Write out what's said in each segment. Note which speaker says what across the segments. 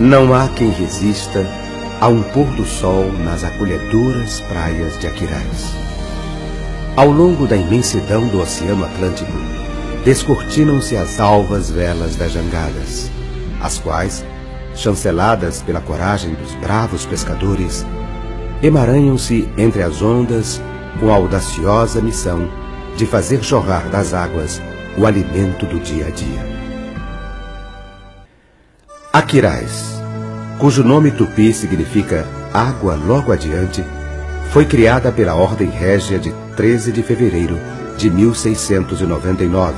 Speaker 1: Não há quem resista a um pôr do sol nas acolhedoras praias de Aquiraz. Ao longo da imensidão do Oceano Atlântico, descortinam-se as alvas velas das jangadas, as quais, chanceladas pela coragem dos bravos pescadores, emaranham-se entre as ondas com a audaciosa missão de fazer jorrar das águas o alimento do dia a dia. Aquiraz, cujo nome tupi significa água logo adiante, foi criada pela Ordem Régia de 13 de fevereiro de 1699,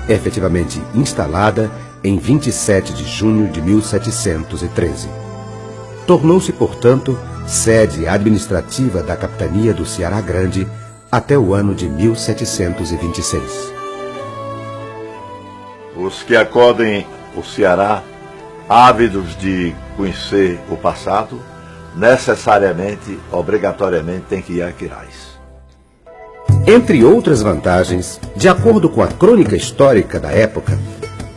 Speaker 1: efetivamente instalada em 27 de junho de 1713. Tornou-se, portanto, sede administrativa da capitania do Ceará Grande até o ano de 1726.
Speaker 2: Os que acodem o Ceará, ávidos de conhecer o passado, necessariamente, obrigatoriamente, têm que ir a Aquiraz.
Speaker 1: Entre outras vantagens, de acordo com a crônica histórica da época,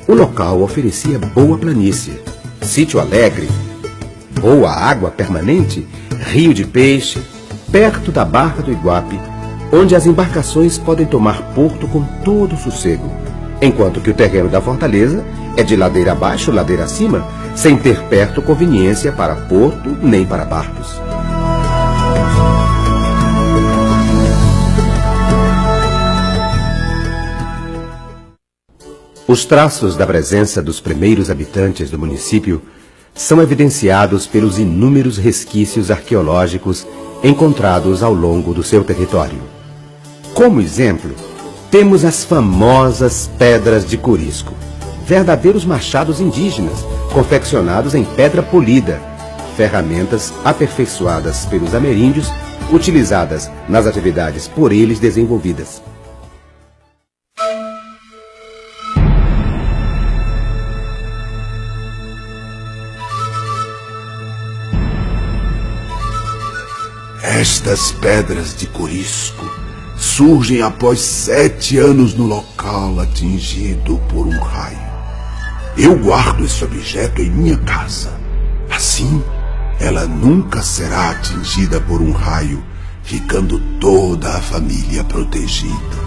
Speaker 1: o local oferecia boa planície, sítio alegre, boa água permanente, rio de peixe, perto da Barra do Iguape, onde as embarcações podem tomar porto com todo sossego, enquanto que o terreno da fortaleza é de ladeira abaixo, ladeira acima, sem ter perto conveniência para porto nem para barcos. Os traços da presença dos primeiros habitantes do município são evidenciados pelos inúmeros resquícios arqueológicos encontrados ao longo do seu território. Como exemplo, temos as famosas pedras de Corisco, verdadeiros machados indígenas, confeccionados em pedra polida, ferramentas aperfeiçoadas pelos ameríndios, utilizadas nas atividades por eles desenvolvidas.
Speaker 3: Estas pedras de Corisco surgem após 7 anos no local atingido por um raio. Eu guardo esse objeto em minha casa. Assim, ela nunca será atingida por um raio, ficando toda a família protegida.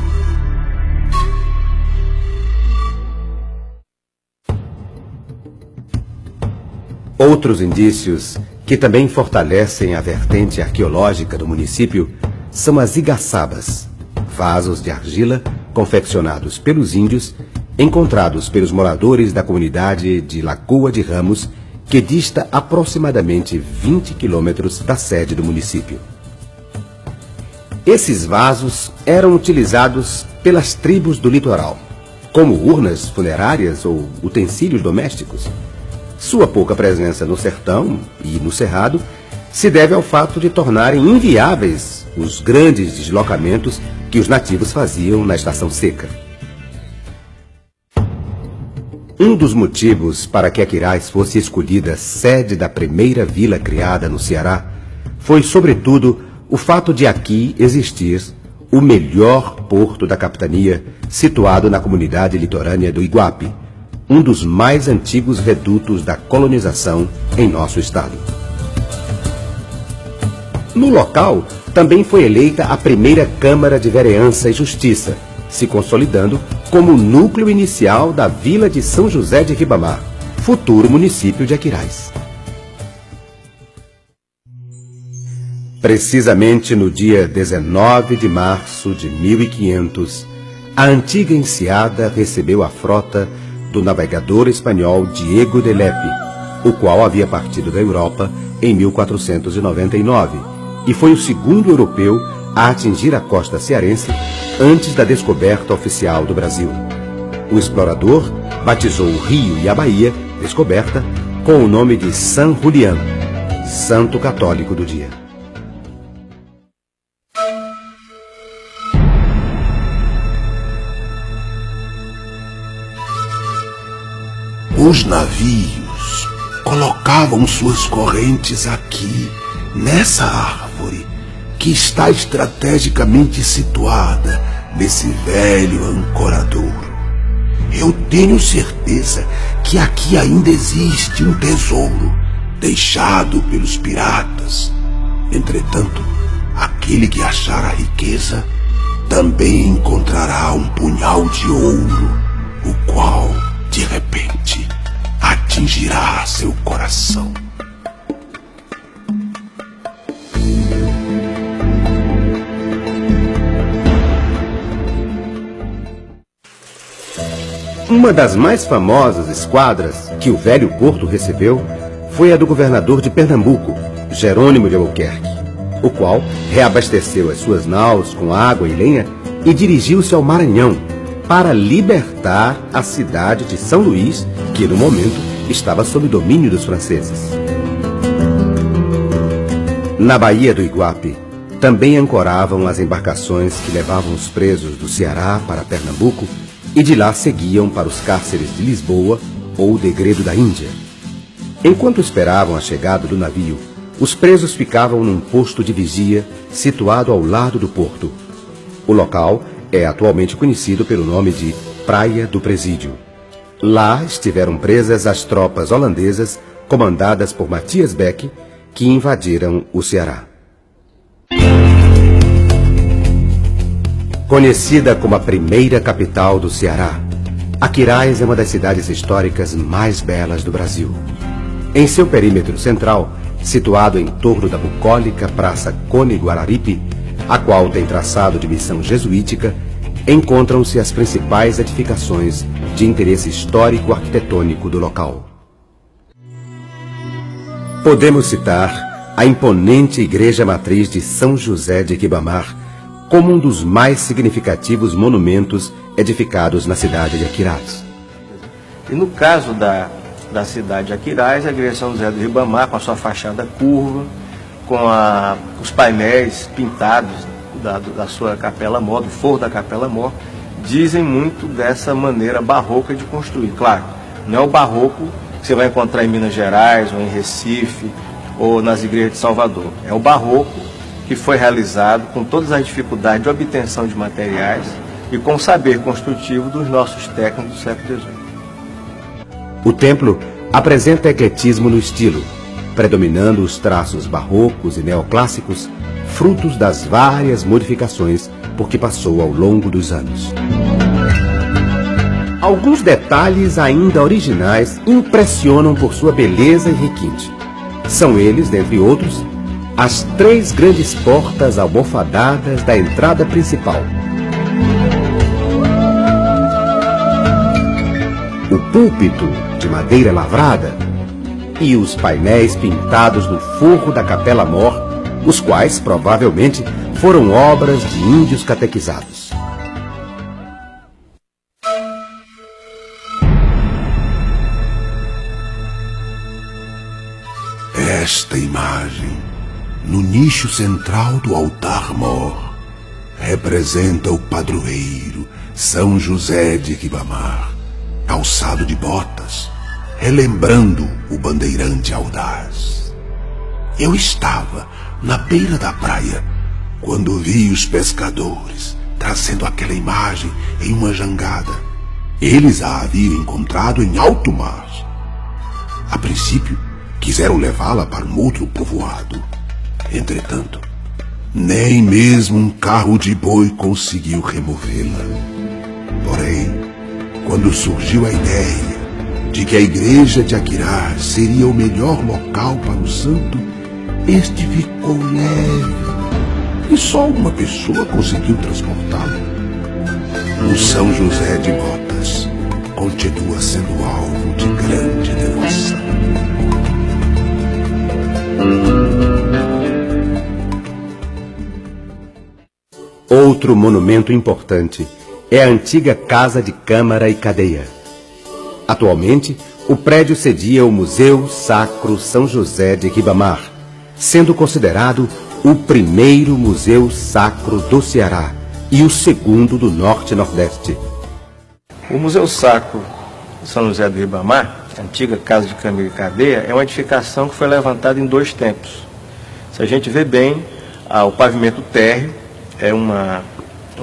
Speaker 1: Outros indícios que também fortalecem a vertente arqueológica do município são as igaçabas, vasos de argila confeccionados pelos índios, encontrados pelos moradores da comunidade de Lagoa de Ramos, que dista aproximadamente 20 quilômetros da sede do município. Esses vasos eram utilizados pelas tribos do litoral, como urnas funerárias ou utensílios domésticos. Sua pouca presença no sertão e no cerrado se deve ao fato de tornarem inviáveis os grandes deslocamentos que os nativos faziam na estação seca. Um dos motivos para que Aquiraz fosse escolhida sede da primeira vila criada no Ceará foi, sobretudo, o fato de aqui existir o melhor porto da capitania, situado na comunidade litorânea do Iguape, um dos mais antigos redutos da colonização em nosso estado. No local, também foi eleita a primeira Câmara de Vereança e Justiça, se consolidando como o núcleo inicial da Vila de São José de Ribamar, futuro município de Aquiraz. Precisamente no dia 19 de março de 1500, a antiga enseada recebeu a frota do navegador espanhol Diego de Lepe, o qual havia partido da Europa em 1499 e foi o segundo europeu a atingir a costa cearense antes da descoberta oficial do Brasil. O explorador batizou o rio e a baía, descoberta, com o nome de San Julián, santo católico do dia.
Speaker 3: Os navios colocavam suas correntes aqui, nessa árvore, que está estrategicamente situada nesse velho ancoradouro. Eu tenho certeza que aqui ainda existe um tesouro deixado pelos piratas. Entretanto, aquele que achar a riqueza também encontrará um punhal de ouro, o qual, de repente, atingirá seu coração.
Speaker 1: Uma das mais famosas esquadras que o velho porto recebeu foi a do governador de Pernambuco, Jerônimo de Albuquerque, o qual reabasteceu as suas naus com água e lenha e dirigiu-se ao Maranhão para libertar a cidade de São Luís, que no momento estava sob domínio dos franceses. Na Baía do Iguape, também ancoravam as embarcações que levavam os presos do Ceará para Pernambuco e de lá seguiam para os cárceres de Lisboa ou Degredo da Índia. Enquanto esperavam a chegada do navio, os presos ficavam num posto de vigia situado ao lado do porto. O local é atualmente conhecido pelo nome de Praia do Presídio. Lá estiveram presas as tropas holandesas comandadas por Matias Beck, que invadiram o Ceará. Conhecida como a primeira capital do Ceará, Aquiraz é uma das cidades históricas mais belas do Brasil. Em seu perímetro central, situado em torno da bucólica Praça Cone Guararipe, a qual tem traçado de missão jesuítica, encontram-se as principais edificações de interesse histórico-arquitetônico do local. Podemos citar a imponente Igreja Matriz de São José de Ribamar como um dos mais significativos monumentos edificados na cidade de Aquiraz.
Speaker 4: E no caso da cidade de Aquiraz, a Igreja São José do Ribamar, com a sua fachada curva, com os painéis pintados da sua capela-mor, do forro da capela-mor, dizem muito dessa maneira barroca de construir. Claro, não é o barroco que você vai encontrar em Minas Gerais, ou em Recife, ou nas igrejas de Salvador. É o barroco que foi realizado com todas as dificuldades de obtenção de materiais e com o saber construtivo dos nossos técnicos do século XVIII.
Speaker 1: O templo apresenta ecletismo no estilo, predominando os traços barrocos e neoclássicos, frutos das várias modificações por que passou ao longo dos anos. Alguns detalhes ainda originais impressionam por sua beleza e requinte. São eles, dentre outros, as 3 grandes portas almofadadas da entrada principal. O púlpito de madeira lavrada e os painéis pintados no forro da capela-mor, os quais provavelmente foram obras de índios catequizados.
Speaker 3: Esta imagem, no nicho central do altar-mor, representa o padroeiro São José de Ribamar, calçado de botas, relembrando o bandeirante audaz. Eu estava na beira da praia quando vi os pescadores trazendo aquela imagem em uma jangada. Eles a haviam encontrado em alto mar. A princípio, quiseram levá-la para um outro povoado. Entretanto, nem mesmo um carro de boi conseguiu removê-la. Porém, quando surgiu a ideia de que a igreja de Aquiraz seria o melhor local para o santo, este ficou leve e só uma pessoa conseguiu transportá-lo. O São José de Botas continua sendo alvo de grande devoção.
Speaker 1: Outro monumento importante é a antiga Casa de Câmara e Cadeia. Atualmente, o prédio cedia o Museu Sacro São José de Ribamar, sendo considerado o primeiro museu sacro do Ceará e o segundo do Norte e Nordeste.
Speaker 4: O Museu Sacro São José do Ribamar, a antiga Casa de Câmara e Cadeia, é uma edificação que foi levantada em 2 tempos. Se a gente vê bem, o pavimento térreo é uma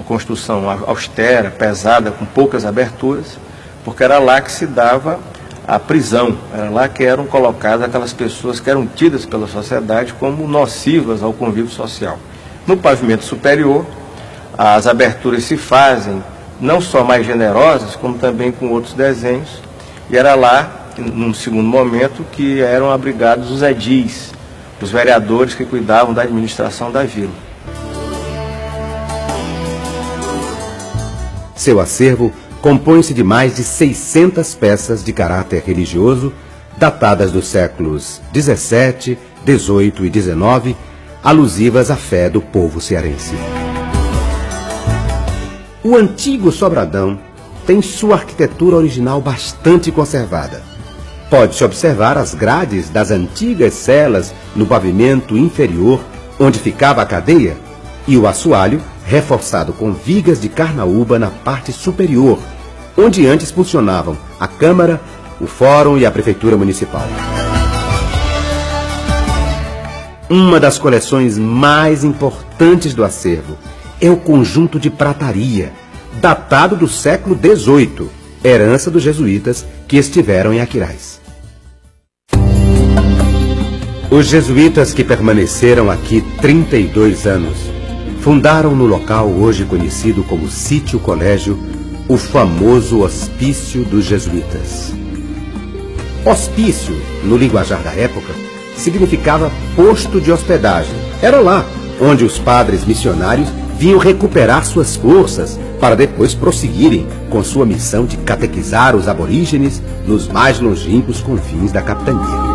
Speaker 4: construção austera, pesada, com poucas aberturas, porque era lá que se dava a prisão, era lá que eram colocadas aquelas pessoas que eram tidas pela sociedade como nocivas ao convívio social. No pavimento superior, as aberturas se fazem não só mais generosas, como também com outros desenhos, e era lá, num segundo momento, que eram abrigados os edis, os vereadores que cuidavam da administração da vila.
Speaker 1: Seu acervo compõe-se de mais de 600 peças de caráter religioso, datadas dos séculos 17, 18 e 19, alusivas à fé do povo cearense. O antigo Sobradão tem sua arquitetura original bastante conservada. Pode-se observar as grades das antigas celas no pavimento inferior, onde ficava a cadeia, e o assoalho reforçado com vigas de carnaúba na parte superior, onde antes funcionavam a Câmara, o Fórum e a Prefeitura Municipal. Uma das coleções mais importantes do acervo é o conjunto de prataria, datado do século XVIII, herança dos jesuítas que estiveram em Aquiraz. Os jesuítas que permaneceram aqui 32 anos fundaram no local hoje conhecido como Sítio Colégio o famoso Hospício dos Jesuítas. Hospício, no linguajar da época, significava posto de hospedagem. Era lá onde os padres missionários vinham recuperar suas forças para depois prosseguirem com sua missão de catequizar os aborígenes nos mais longínquos confins da capitania.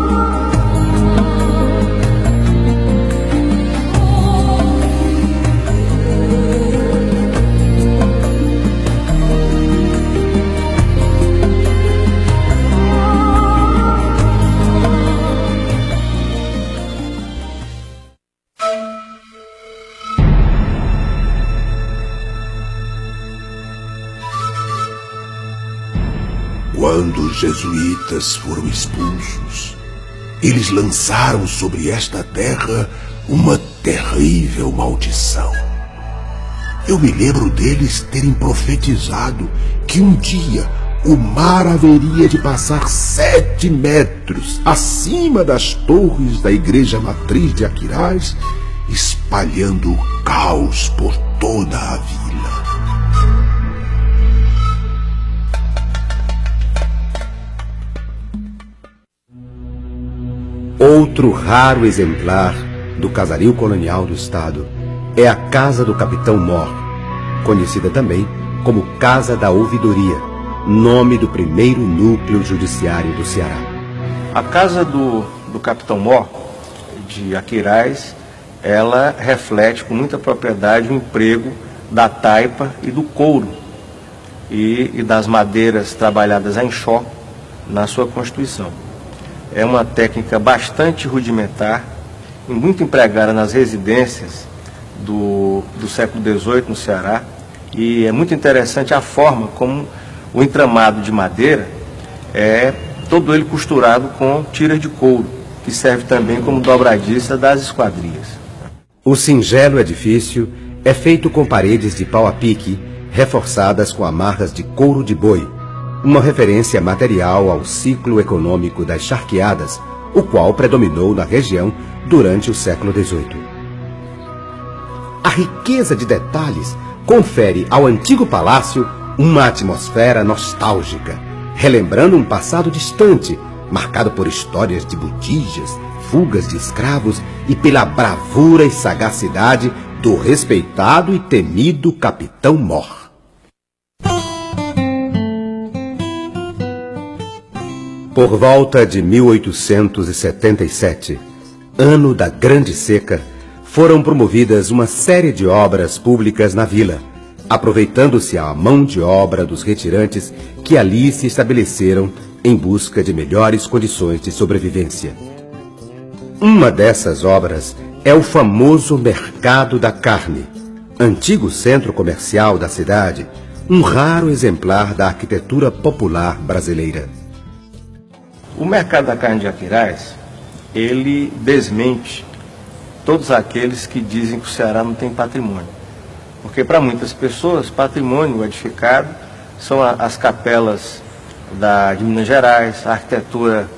Speaker 3: Quando os jesuítas foram expulsos, eles lançaram sobre esta terra uma terrível maldição. Eu me lembro deles terem profetizado que um dia o mar haveria de passar 7 metros acima das torres da igreja matriz de Aquiraz, espalhando o caos por toda a vila.
Speaker 1: Outro raro exemplar do casario colonial do estado é a Casa do Capitão Mor, conhecida também como Casa da Ouvidoria, nome do primeiro núcleo judiciário do Ceará.
Speaker 4: A Casa do Capitão Mor, de Aquiraz, ela reflete com muita propriedade o emprego da taipa e do couro e das madeiras trabalhadas a enxó na sua constituição. É uma técnica bastante rudimentar e muito empregada nas residências do século XVIII no Ceará, e é muito interessante a forma como o entramado de madeira é todo ele costurado com tiras de couro, que serve também como dobradiça das esquadrias.
Speaker 1: O singelo edifício é feito com paredes de pau a pique, reforçadas com amarras de couro de boi, uma referência material ao ciclo econômico das charqueadas, o qual predominou na região durante o século XVIII. A riqueza de detalhes confere ao antigo palácio uma atmosfera nostálgica, relembrando um passado distante, marcado por histórias de botijas, fugas de escravos e pela bravura e sagacidade do respeitado e temido Capitão Mor. Por volta de 1877, ano da Grande Seca, foram promovidas uma série de obras públicas na vila, aproveitando-se a mão de obra dos retirantes que ali se estabeleceram em busca de melhores condições de sobrevivência. Uma dessas obras é o famoso Mercado da Carne, antigo centro comercial da cidade, um raro exemplar da arquitetura popular brasileira.
Speaker 4: O Mercado da Carne de Aquiraz, ele desmente todos aqueles que dizem que o Ceará não tem patrimônio. Porque para muitas pessoas, patrimônio edificado são as capelas de Minas Gerais, a arquitetura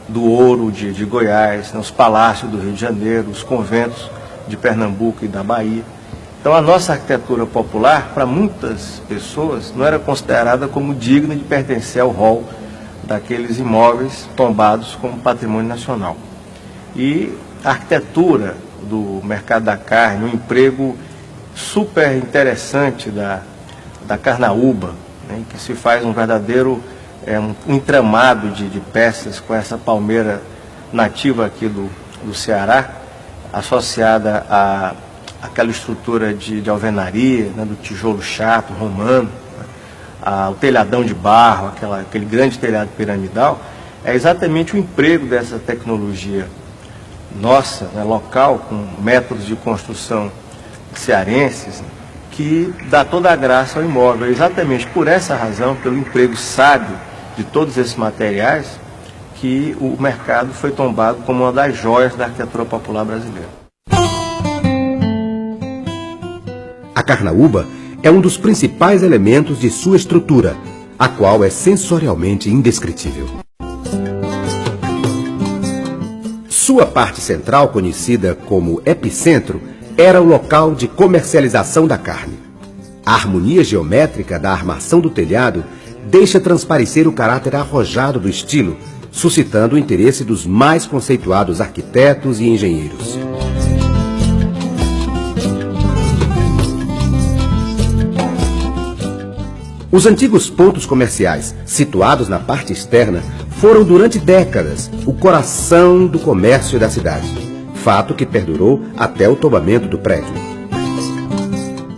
Speaker 4: do ouro de Goiás, os palácios do Rio de Janeiro, os conventos de Pernambuco e da Bahia. Então a nossa arquitetura popular, para muitas pessoas, não era considerada como digna de pertencer ao rol daqueles imóveis tombados como patrimônio nacional. E a arquitetura do mercado da carne, um emprego super interessante da carnaúba, né, que se faz um verdadeiro um entramado de peças com essa palmeira nativa aqui do Ceará, associada àquela estrutura de alvenaria, né, do tijolo chato, romano, né, o telhadão de barro, aquele grande telhado piramidal, é exatamente o emprego dessa tecnologia nossa, né, local, com métodos de construção cearenses, que dá toda a graça ao imóvel. É exatamente por essa razão, pelo emprego sábio de todos esses materiais, que o mercado foi tombado como uma das joias da arquitetura popular brasileira.
Speaker 1: A carnaúba é um dos principais elementos de sua estrutura, a qual é sensorialmente indescritível. Sua parte central, conhecida como epicentro, era o local de comercialização da carne. A harmonia geométrica da armação do telhado deixa transparecer o caráter arrojado do estilo, suscitando o interesse dos mais conceituados arquitetos e engenheiros. Os antigos pontos comerciais, situados na parte externa, foram durante décadas o coração do comércio da cidade, fato que perdurou até o tombamento do prédio.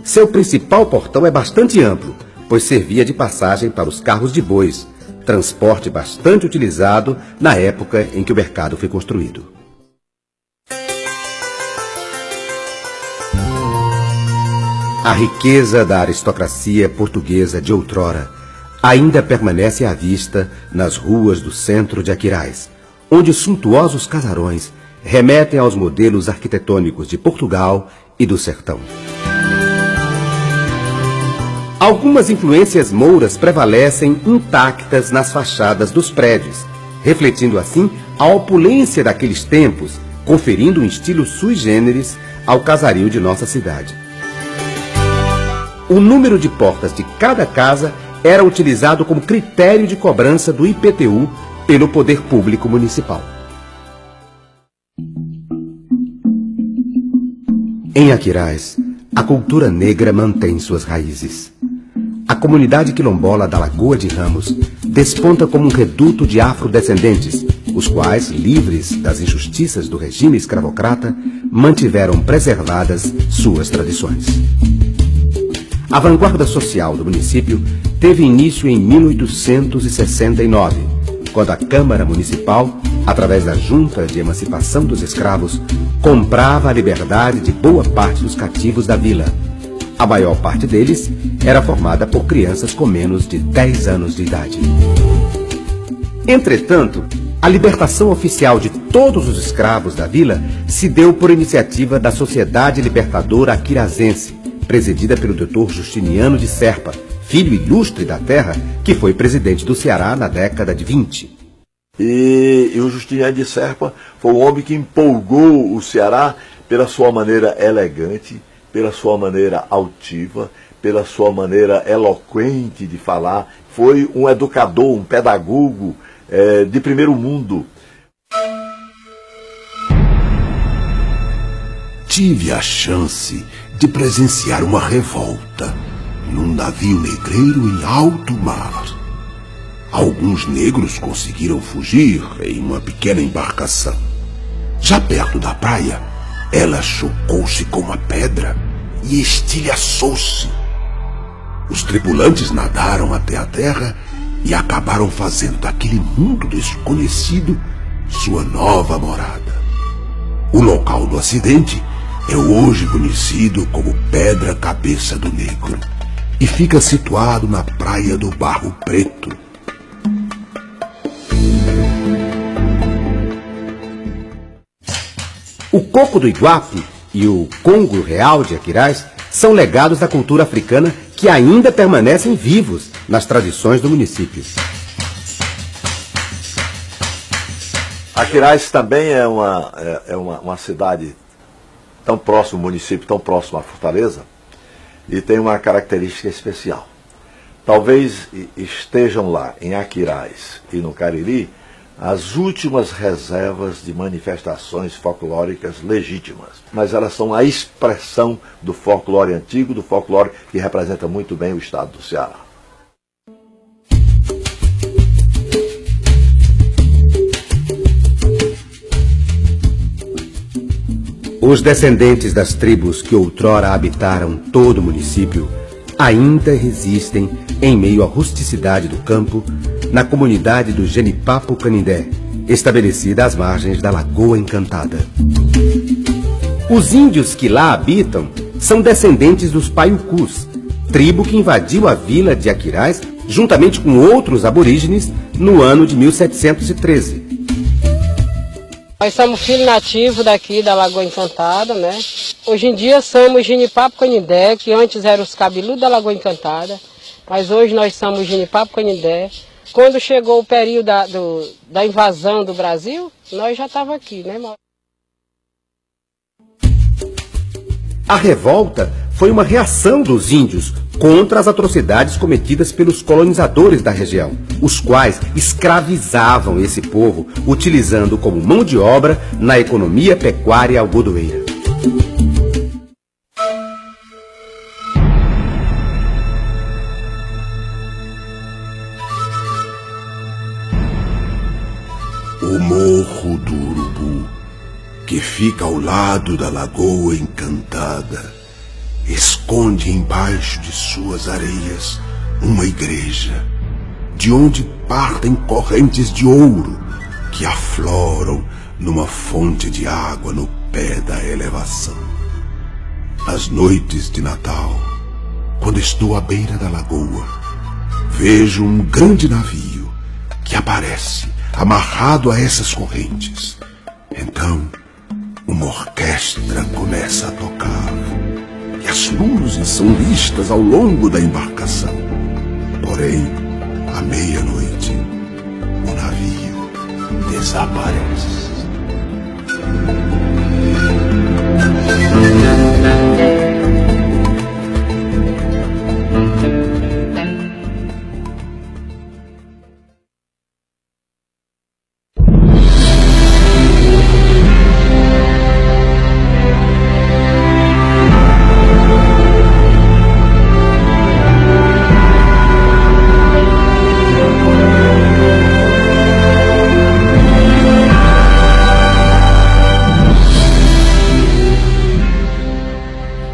Speaker 1: Seu principal portão é bastante amplo, pois servia de passagem para os carros de bois, transporte bastante utilizado na época em que o mercado foi construído. A riqueza da aristocracia portuguesa de outrora ainda permanece à vista nas ruas do centro de Aquiraz, onde os suntuosos casarões remetem aos modelos arquitetônicos de Portugal e do sertão. Algumas influências mouras prevalecem intactas nas fachadas dos prédios, refletindo assim a opulência daqueles tempos, conferindo um estilo sui generis ao casario de nossa cidade. O número de portas de cada casa era utilizado como critério de cobrança do IPTU pelo Poder Público Municipal. Em Aquiraz, a cultura negra mantém suas raízes. A comunidade quilombola da Lagoa de Ramos desponta como um reduto de afrodescendentes, os quais, livres das injustiças do regime escravocrata, mantiveram preservadas suas tradições. A vanguarda social do município teve início em 1869, quando a Câmara Municipal, através da Junta de Emancipação dos Escravos, comprava a liberdade de boa parte dos cativos da vila. A maior parte deles era formada por crianças com menos de 10 anos de idade. Entretanto, a libertação oficial de todos os escravos da vila se deu por iniciativa da Sociedade Libertadora Aquirazense, presidida pelo Dr. Justiniano de Serpa, filho ilustre da terra, que foi presidente do Ceará na década de 20.
Speaker 2: E o Justiniano de Serpa foi o homem que empolgou o Ceará pela sua maneira elegante, pela sua maneira altiva, pela sua maneira eloquente de falar. Foi um educador, um pedagogo de primeiro mundo.
Speaker 3: Tive a chance de presenciar uma revolta num navio negreiro em alto mar. Alguns negros conseguiram fugir em uma pequena embarcação. Já perto da praia, ela chocou-se com uma pedra e estilhaçou-se. Os tripulantes nadaram até a terra e acabaram fazendo daquele mundo desconhecido sua nova morada. O local do acidente é hoje conhecido como Pedra Cabeça do Negro e fica situado na Praia do Barro Preto.
Speaker 1: O coco do Iguape e o Congo Real de Aquiraz são legados da cultura africana que ainda permanecem vivos nas tradições do município.
Speaker 2: Aquiraz também é uma cidade tão próxima, um município tão próximo à Fortaleza, e tem uma característica especial. Talvez estejam lá, em Aquiraz e no Cariri, as últimas reservas de manifestações folclóricas legítimas. Mas elas são a expressão do folclore antigo, do folclore que representa muito bem o estado do Ceará.
Speaker 1: Os descendentes das tribos que outrora habitaram todo o município ainda resistem em meio à rusticidade do campo na comunidade do Genipapo Canindé, estabelecida às margens da Lagoa Encantada. Os índios que lá habitam são descendentes dos Paiucus, tribo que invadiu a vila de Aquiraz juntamente com outros aborígenes no ano de 1713.
Speaker 5: Nós somos filhos nativos daqui da Lagoa Encantada, né? Hoje em dia somos Genipapo Canindé, que antes eram os cabeludos da Lagoa Encantada, mas hoje nós somos Genipapo Canindé. Quando chegou o período da invasão do Brasil, nós já estávamos aqui, né?
Speaker 1: A revolta foi uma reação dos índios contra as atrocidades cometidas pelos colonizadores da região, os quais escravizavam esse povo, utilizando como mão de obra na economia pecuária algodoeira.
Speaker 3: O Morro do Urubu, que fica ao lado da Lagoa Encantada, esconde embaixo de suas areias uma igreja, de onde partem correntes de ouro que afloram numa fonte de água no pé da elevação. Nas noites de Natal, quando estou à beira da lagoa, vejo um grande navio que aparece amarrado a essas correntes. Então, uma orquestra começa a tocar e as luzes são vistas ao longo da embarcação. Porém, à meia-noite, o navio desaparece.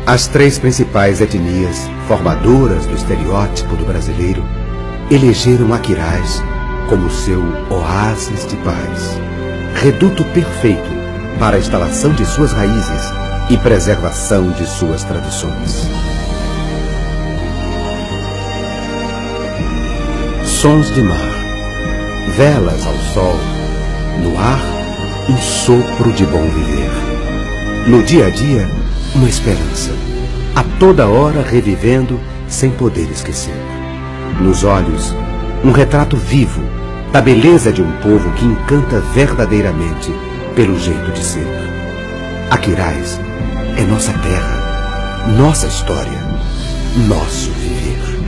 Speaker 1: As três principais etnias formadoras do estereótipo do brasileiro elegeram Aquiraz como seu oásis de paz, reduto perfeito para a instalação de suas raízes e preservação de suas tradições. Sons de mar, velas ao sol, no ar, um sopro de bom viver. No dia a dia, uma esperança, a toda hora revivendo sem poder esquecer. Nos olhos, um retrato vivo da beleza de um povo que encanta verdadeiramente pelo jeito de ser. Aquiraz é nossa terra, nossa história, nosso viver.